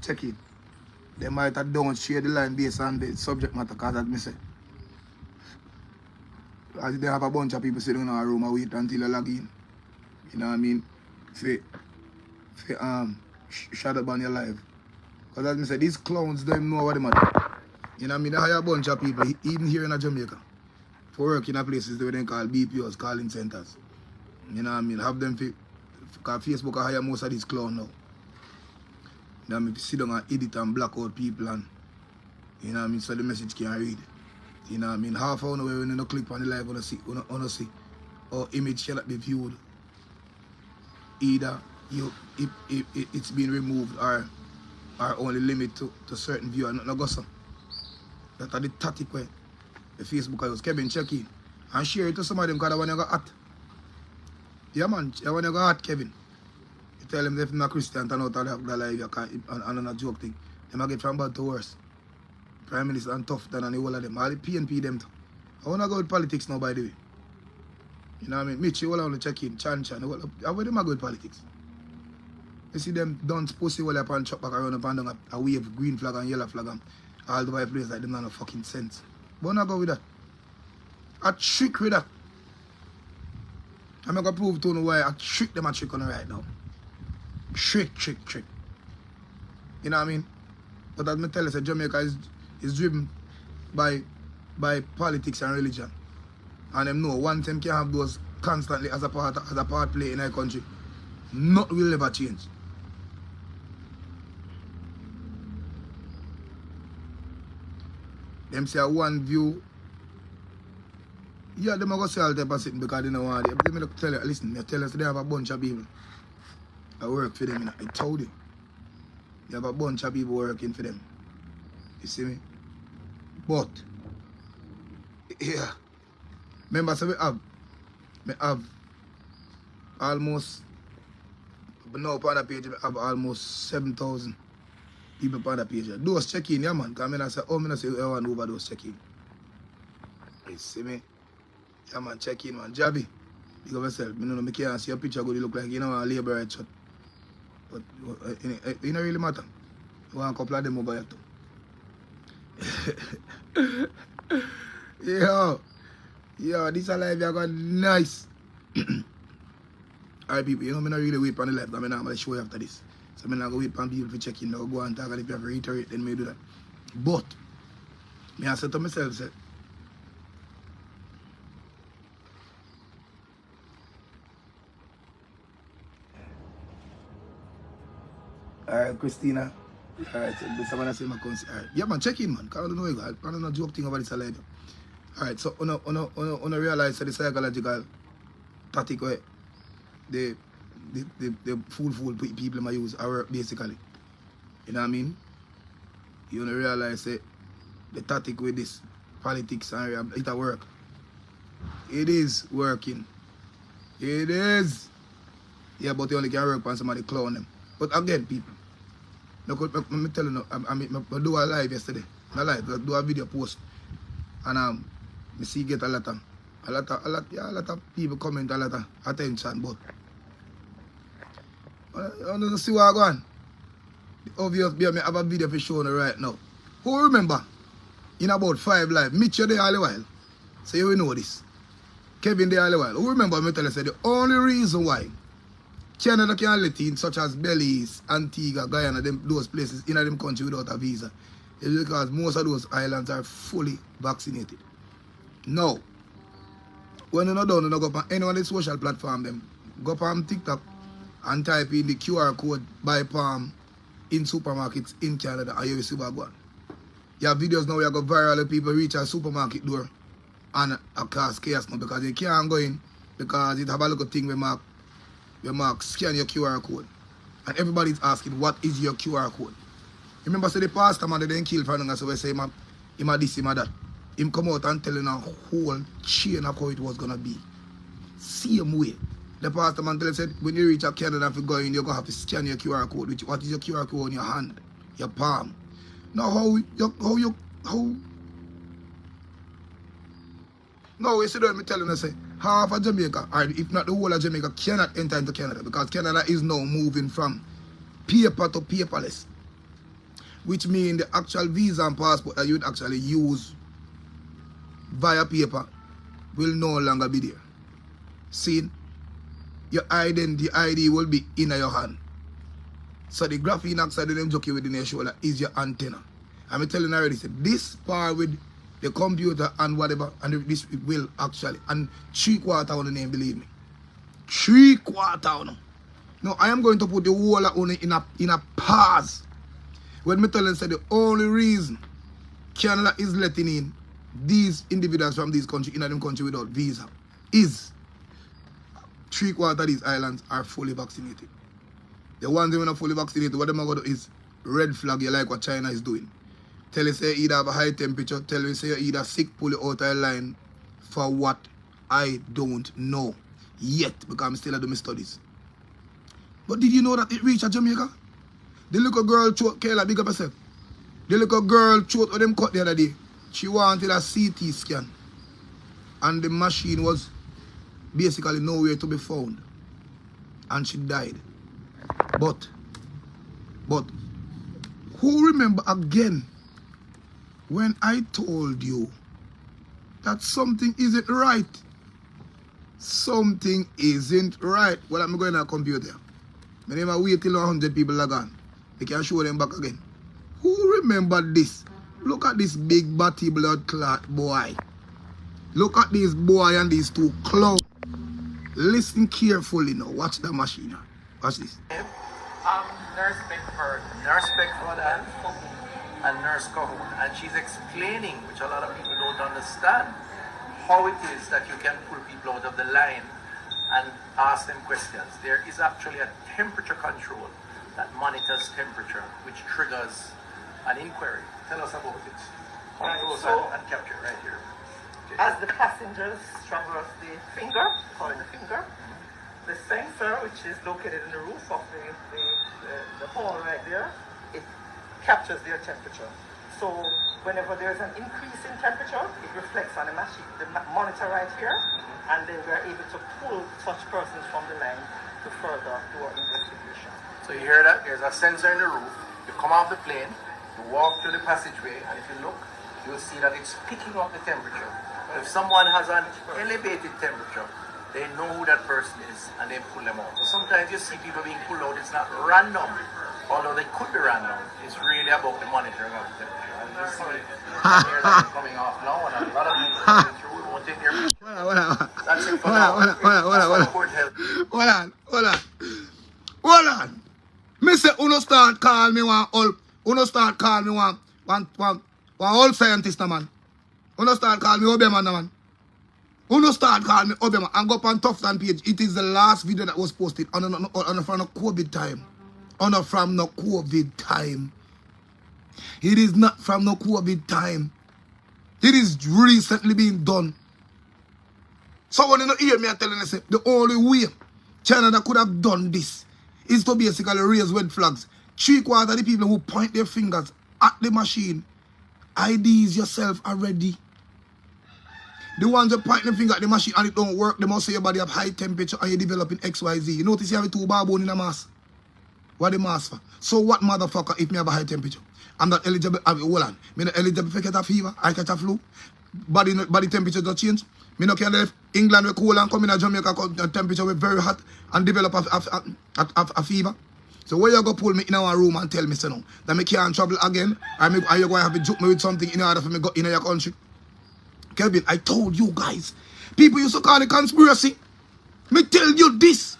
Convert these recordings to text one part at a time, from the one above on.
check it. They might have don't share the line based on the subject matter, because that me say. As they have a bunch of people sitting in a room and wait until they log in. You know what I mean? Shut up on your life. Because as I say, these clowns don't know what they matter. You know what I mean? They hire a bunch of people, even here in Jamaica, for work in places that they call BPOs, calling centers. You know what I mean? Have them, because Facebook hire most of these clowns now. You know what I mean? Sit down and edit and block out people, and you know what I mean? So the message can't read. You know what I mean? Half an hour when you click on the live, you see, or image cannot be viewed. Either it's been removed or only limit to certain view and nothing go so. That's the tactic way the Facebook I use. Kevin, check in and share it to some of them because I want to go hot. Yeah man, I want to go hot, Kevin. You tell them if I'm not Christian, turn out of the live and a joke thing. They might get from bad to worse. Prime Minister and tough than the whole of them. All the PNP them too. I want to go with politics now, by the way. You know what I mean? Mitch, you all want to check in, Chan. How would them go with politics? You see them done pussy while upon chop back around up and down a wave, green flag and yellow flag and all the way place like them not no fucking sense. But not go with that. I trick with that. I'm gonna prove to you why I trick them a trick on the right now. Trick. You know what I mean? But as I tell you, Jamaica is driven by politics and religion. And them know one time can have those constantly as a part play in our country. Nothing will ever change. Them say one view. Yeah, them are going to say all type of thing because they don't want it. But they tell you, listen, they tell us they have a bunch of people that work for them. I told you. They have a bunch of people working for them. You see me? But, yeah. Remember, so we have almost, but now on the page, we have almost 7,000 people on the page. Those check in, yeah, man. Because I say, I say, I want over those check in. You see me? Yeah, man, check in, man. Jabby, you go yourself. I can't see your picture, go look like, you know, a labor right shot. But it don't really matter. You want a couple of them over here too. Yo, this live you got nice. Alright people, you know, I'm not really wait on the live because I'm not going to show you after this. So I'm not going to wait on people to check in now, go and talk, and if you have to reiterate, then I do that. But, I said to myself, say, alright, Christina. Alright, so someone say my concern. Alright, yeah man, check in man, because I don't know you guys. I don't know joke thing about this live. Alright, so I realize that the psychological tactic way the fool people might use our basically. You know what I mean? You don't realize that the tactic with this politics and it work. It is working. It is. Yeah, but you only can work on somebody clone them. But again, people, let me tell you, I do a live yesterday. I do a video post. And I see get a lot of people comment, a lot of attention, but I don't see what I'm going. Obviously, I have a video for showing right now. Who remember, in about 5 live, Mitch you there all the while. So you will know this. Kevin there all the while. Who remember me tell you, say the only reason why Canada can't let in such as Belize, Antigua, Guyana, those places in them country without a visa is because most of those islands are fully vaccinated. Now, when you're not done, you go up on any of the social platform, them go up on TikTok and type in the QR code buy palm in supermarkets in Canada and you will see what one. You have videos now where you go viral, people reach a supermarket door and a cause chaos now because they can't go in because it have a little thing where Mark scan your QR code and everybody's asking what is your QR code. Remember, so the pastor man they didn't kill for nothing, so we say him a this, him a that. Him come out and telling a whole chain of how it was gonna be. Same way. The pastor man said when you reach a Canada if you go in, you're gonna have to scan your QR code. What is your QR code on your hand? Your palm. Now no, you see what I'm telling you, say half of Jamaica, or if not the whole of Jamaica, cannot enter into Canada because Canada is now moving from paper to paperless. which means the actual visa and passport that you would actually use via paper will no longer be there. See, your ID will be in your hand. So the graphene oxide that them jockey within your shoulder is your antenna. I'm telling you already, so this part with the computer and whatever, and this will actually, and 3/4 on the name, believe me. 3/4 on. Now I am going to put the whole on in a pause. When me tell them say the only reason Canada is letting in these individuals from these countries in them country without visa is 3/4 of these islands are fully vaccinated. The ones that are not fully vaccinated, what they're going to do is red flag you like what China is doing. Tell you say you either have a high temperature, tell you say you're either sick, pull you out of the line for what I don't know yet because I'm still doing my studies. But did you know that it reached Jamaica? The little girl throat, Kayla, big up herself. The little girl throat them cut the other day. She wanted a CT scan. And the machine was basically nowhere to be found. And she died. But who remember again when I told you that something isn't right? Something isn't right. Well, I'm going to a computer. My name is wait till 100 people are gone. They can show them back again. Who remember this? Look at this big batty blood clot boy. Look at this boy and these two clowns. Listen carefully now. Watch the machine. Watch this. Nurse Beckford and Nurse Cahoon, and she's explaining, which a lot of people don't understand, how it is that you can pull people out of the line and ask them questions. There is actually a temperature control that monitors temperature, which triggers an inquiry. Tell us about it. Come close and capture it right here. Okay. As the passengers traverse the finger, call it the finger, the sensor, which is located in the roof of the hall right there, it captures their temperature. So whenever there's an increase in temperature, it reflects on the machine, the monitor right here, and then we're able to pull such persons from the line to further do our investigation. So you hear that? There's a sensor in the roof. You come off the plane, you walk through the passageway, and if you look, you'll see that it's picking up the temperature. If someone has an elevated temperature, they know who that person is, and they pull them out. So sometimes you see people being pulled out. It's not random, although they could be random. It's really about the monitoring of the temperature. And you see here that coming off now, and a lot of people going through won't take their picture. That's it for now. Hold on. Me say uno start call me one old scientist, man. Uno start call me Obama, man. Uno start call me Obama and go up on Tufton page. It is the last video that was posted on from the COVID time. From the COVID time. It is not from the COVID time. It is recently being done. So when you don't hear me telling you, the only way Canada could have done this is to basically raise red flags. 3/4 of the people who point their fingers at the machine, IDs yourself already. The ones that point their finger at the machine and it don't work, they must say your body have high temperature and you're developing XYZ. You notice you have 2 barbone in a mask. What the mask for? So what motherfucker if me have a high temperature? I'm not eligible. Hold on. I'm not eligible for get a fever. I catch a flu. Body temperature don't change. Me no can leave England we cool and come in a Jamaica temperature we very hot and develop a fever. So where you go pull me in our room and tell me so now that me can't travel again and you going to have to joke me with something in order for me go in your country? Kevin, I told you guys. People used to call it conspiracy. Me tell you this.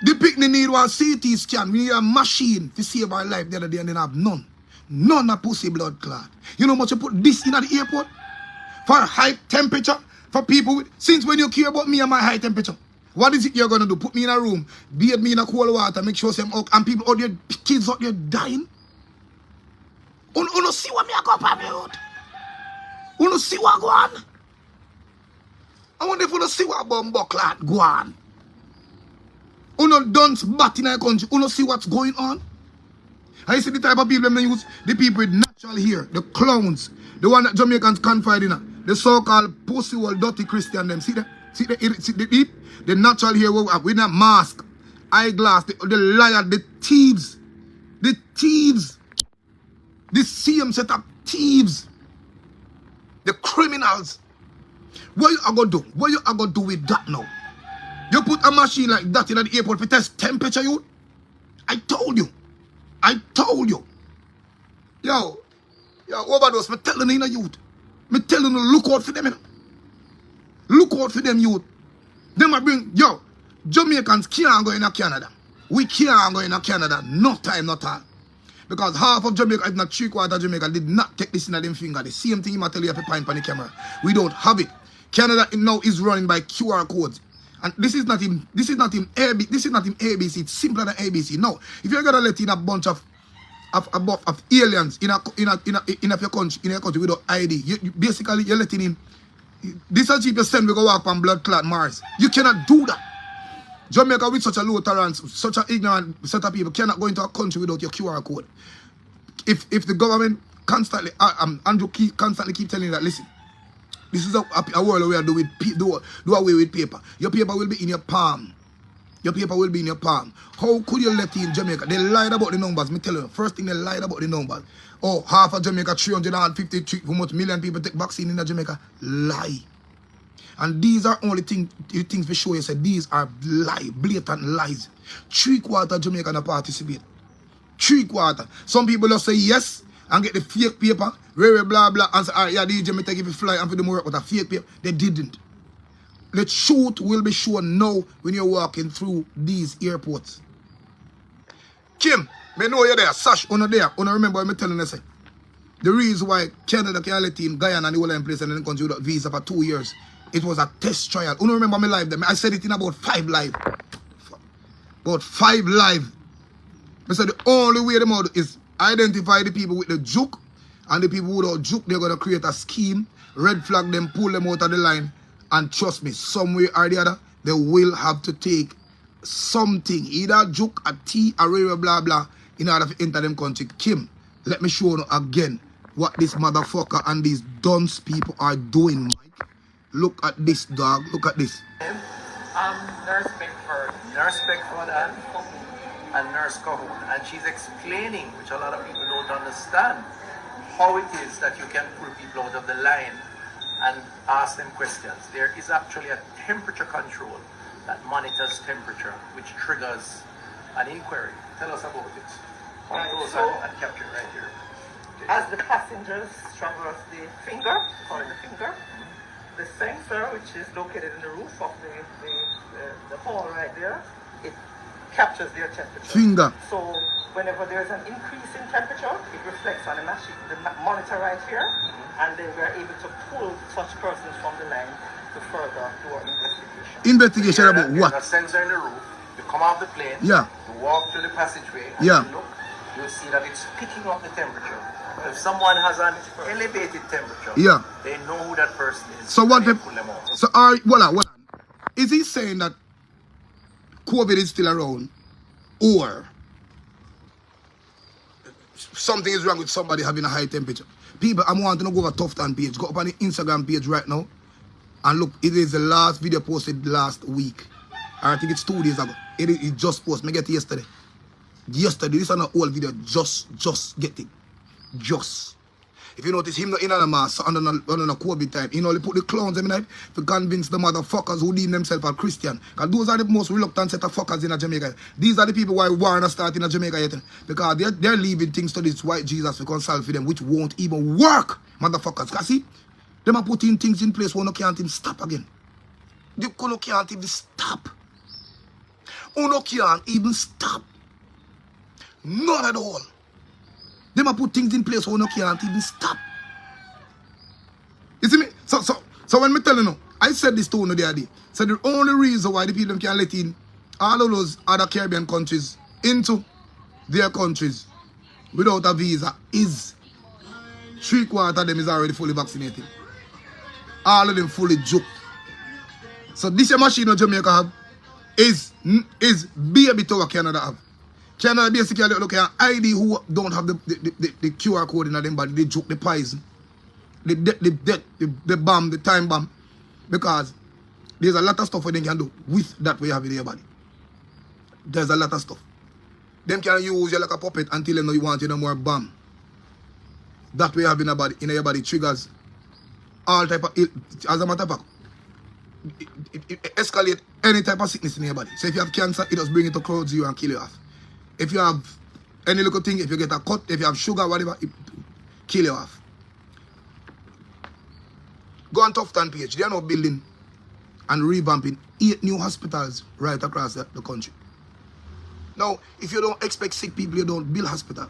The picnic need one CT scan. We need a machine to save our life the other day and then have none. None of pussy blood clot. You know how much you put this in at the airport? For high temperature? For people with... Since when you care about me and my high temperature? What is it you're going to do? Put me in a room, bathe me in a cold water, make sure some and people out there, kids out there dying? You see what me I go about? You see what go on? I wonder if you see what bomb clot go on. You don't bat in our country. You see what's going on? I see the type of people that use the people with natural hair, the clowns, the one that Jamaicans confide in, the so-called pussy old dirty Christian them. See the natural hair with a mask, eyeglass, the liar, the thieves. The thieves. same set of thieves. The criminals. What you are going to do? What you are going to do with that now? You put a machine like that in the airport to test temperature, you? I told you. I told you. Yo, overdose. Me telling you, youth. Me telling you, look out for them. You know? Look out for them, youth. Them a bring, yo, Jamaicans can't go in Canada. We can't go in Canada. No time, not all. Because half of Jamaica, if not 3/4 of Jamaica, did not take this in them finger. The same thing I tell you, have to point on the camera. We don't have it. Canada now is running by QR codes. And this is not him ABC. It's simpler than ABC. No. If you're gonna let in a bunch of aliens in your country without ID, you basically you're letting in. This is cheap you send we go walk on blood clot Mars. You cannot do that. Jamaica with such a low tolerance, such an ignorant set of people cannot go into a country without your QR code. If the government constantly, Andrew constantly keep telling you that, listen, this is a world where we do away with paper. Your paper will be in your palm. Your paper will be in your palm. How could you let in Jamaica? They lied about the numbers. Me tell you, first thing they lied about the numbers. Oh, half of Jamaica, 353 million people take vaccine in Jamaica. Lie. And these are only things for sure. You said these are blatant lies. 3/4 of Jamaica not participate. 3/4. Some people just say yes and get the fake paper, blah blah, and say, all right, yeah, DJ, me take if you fly and for the more with a fake paper. They didn't. The truth will be shown now when you're walking through these airports. Kim, me know you're there. Sash, on there. On remember what I'm telling you. Say. The reason why Canada can let in Guyana and the whole place and then country without visa for 2 years. It was a test trial. You remember me live there? I said it in about 5 live. About 5 live. I said the only way them out is identify the people with the juke and the people without juke, they're going to create a scheme, red flag them, pull them out of the line, and trust me, some way or the other, they will have to take something, either juke, a tea, a rare, blah, blah, in order to enter them country. Kim, let me show you again what this motherfucker and these dunce people are doing, Mike. Look at this, dog. Look at this. Nurse Beckford and Nurse Cahoon. And she's explaining, which a lot of people don't understand, how it is that you can pull people out of the line and ask them questions. There is actually a temperature control that monitors temperature, which triggers an inquiry. Tell us about it. Come close and capture it right here. As the passengers traverse the finger, call it the finger, the sensor, which is located in the roof of the hall right there, it captures their temperature. Finger. So whenever there's an increase in temperature, it reflects on the machine, the monitor right here, and then we're able to pull such persons from the line to further do our investigation. Investigation about what? There's a sensor in the roof. You come off the plane. Yeah. You walk through the passageway. And yeah. You look. You'll see that it's picking up the temperature. If someone has an elevated temperature, yeah, they know who that person is. So what? Pull them out. So is he saying that COVID is still around, or something is wrong with somebody having a high temperature? People, I'm wanting to go over Tufton page. Go up on the Instagram page right now and look. It is the last video posted last week. I think it's 2 days ago. It just posted. Me get it yesterday. Yesterday, this is an old video. Just get it. Just. If you notice him in a mask under a COVID time, you know, they put the clowns in night to convince the motherfuckers who deem themselves a Christian. Because those are the most reluctant set of fuckers in Jamaica. These are the people why war not start in Jamaica yet. Because they're leaving things to this white Jesus to consult for them, which won't even work, motherfuckers. Because see, them are putting things in place where no can't even stop again. They can't even stop. No can't even stop. Not at all. They might put things in place where no can't even stop. You see me? So when me telling you, I said this to you the other day. So the only reason why the people can let in all of those other Caribbean countries into their countries without a visa is 3/4 of them is already fully vaccinated. All of them fully joked. So this machine that Jamaica have is baby to what Canada have. Canada basically look at ID who don't have the QR code in them, but they joke the poison, the bomb, the time bomb, because there's a lot of stuff they can do with that we have in their body. There's a lot of stuff. Them can use you like a puppet until they know you want you no more bomb. that we have in your body triggers all type of as a matter of fact, it escalate any type of sickness in your body. So if you have cancer, it just bring it to close you and kill you off. If you have any little thing, if you get a cut, if you have sugar, whatever, it kill you off. Go on Tufton page. They are now building and revamping 8 new hospitals right across the country. Now, if you don't expect sick people, you don't build hospital.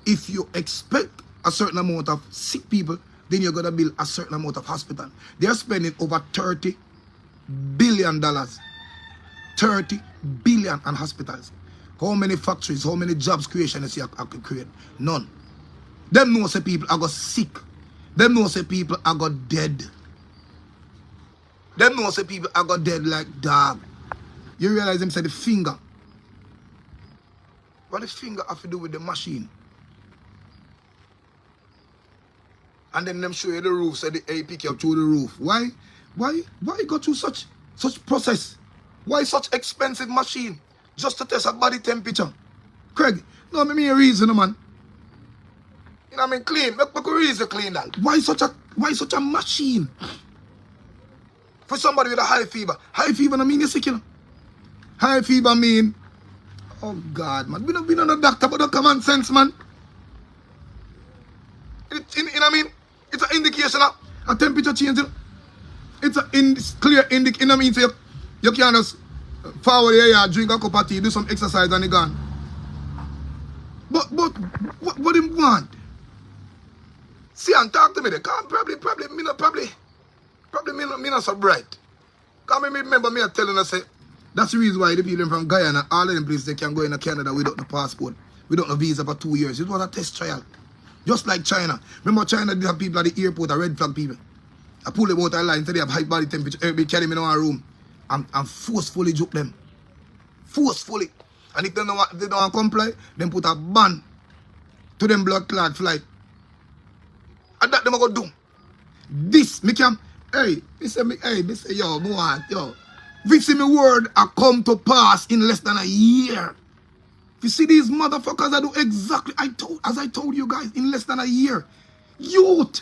If you expect a certain amount of sick people, then you're going to build a certain amount of hospital. They're spending over $30 billion. 30 billion on hospitals. How many factories, how many jobs creation is you could create? None. Them know say people are got sick. Them know say people are got dead. Them know say people are got dead like dog. You realize them say the finger. What the finger have to do with the machine? And then them show you the roof, say they pick you up through the roof. Why you go through such process? Why such expensive machine? Just to test a body temperature. Craig, no, me mean a reason, man. You know what I mean? Clean. Make a reason clean that. Why such a machine? For somebody with a high fever. High fever, I mean you're sick, you know. High fever mean, oh God, man. We don't know the doctor, but the common sense, man. You know what I mean? It's an indication of a temperature change. You know? It's a clear indication. You know what I mean? So you can't just forward here, drink a cup of tea, do some exercise, and you gone. But what do you want? See and talk to me. They can't probably me not so bright. Can't remember me telling us say that's the reason why the people from Guyana, all of them places they can go in Canada without the passport, without the visa for 2 years. It was a test trial. Just like China. Remember China did have people at the airport, a red flag people. I pull them out of the line, so they have high body temperature. Everybody carry them in our room and forcefully joke them. Forcefully. And if they don't comply, then put a ban to them blood clot flight. And that them are going to do. This, me can, me say, yo, yo. We see me word I come to pass in less than a year. You see these motherfuckers that do exactly as I told you guys in less than a year. Youth.